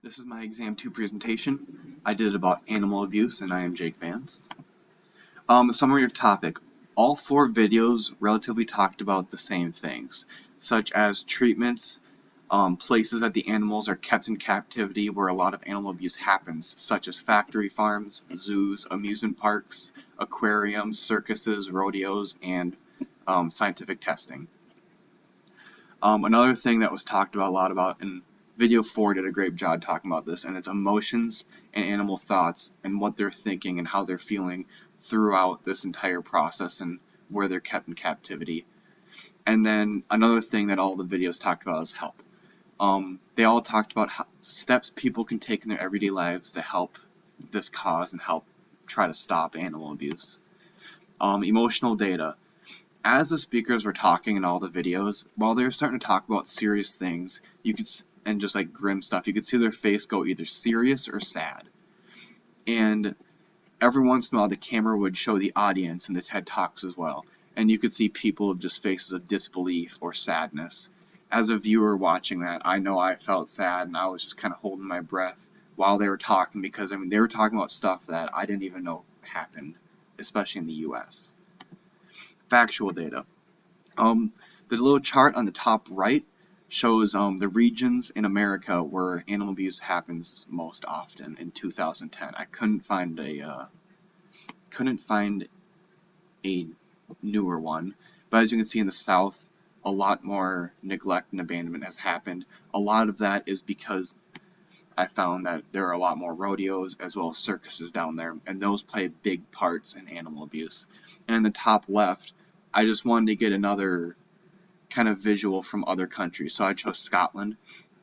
This is my exam 2 presentation. I did it about animal abuse, and I am Jake Vance. Summary of topic. All 4 videos relatively talked about the same things, such as treatments, places that the animals are kept in captivity where a lot of animal abuse happens, such as factory farms, zoos, amusement parks, aquariums, circuses, rodeos, and scientific testing. Another thing that was talked about a lot about, and video 4 did a great job talking about this, and it's emotions and animal thoughts and what they're thinking and how they're feeling throughout this entire process and where they're kept in captivity. And then another thing that all the videos talked about is help. They all talked about steps people can take in their everyday lives to help this cause and help try to stop animal abuse. Emotional data. As the speakers were talking in all the videos, while they were starting to talk about serious things, and just like grim stuff, you could see their face go either serious or sad. And every once in a while, the camera would show the audience in the TED Talks as well, and you could see people with just faces of disbelief or sadness. As a viewer watching that, I know I felt sad, and I was just kind of holding my breath while they were talking, because they were talking about stuff that I didn't even know happened, especially in the U.S. Factual data. The little chart on the top right shows the regions in America where animal abuse happens most often in 2010. I couldn't find a newer one, but as you can see in the South, a lot more neglect and abandonment has happened. A lot of that is because I found that there are a lot more rodeos as well as circuses down there, and those play big parts in animal abuse. And in the top left, I just wanted to get another kind of visual from other countries, so I chose Scotland,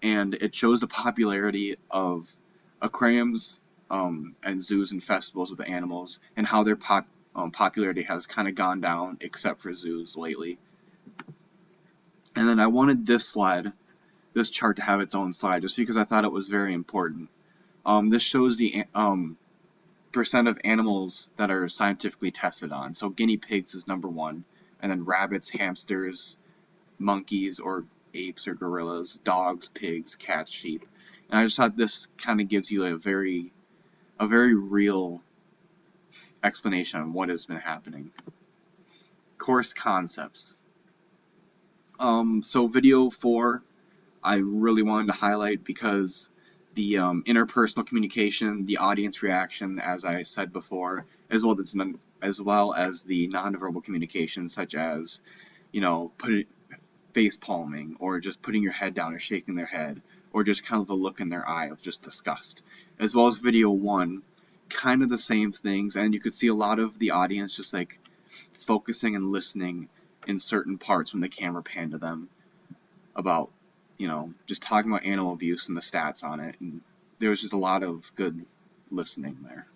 and it shows the popularity of aquariums and zoos and festivals with the animals, and how their popularity has kind of gone down, except for zoos lately. And then I wanted this chart to have its own slide, just because I thought it was very important. This shows the percent of animals that are scientifically tested on. So guinea pigs is number 1, and then rabbits, hamsters, monkeys or apes or gorillas, dogs, pigs, cats, sheep. And I just thought this kind of gives you a very real explanation on what has been happening. Course concepts. So video 4, I really wanted to highlight because the interpersonal communication, the audience reaction, as I said before, as well as the nonverbal communication, such as, face palming, or just putting your head down or shaking their head, or just kind of a look in their eye of just disgust. As well as video 1, kind of the same things, and you could see a lot of the audience just like focusing and listening in certain parts when the camera panned to them about, just talking about animal abuse and the stats on it, and there was just a lot of good listening there.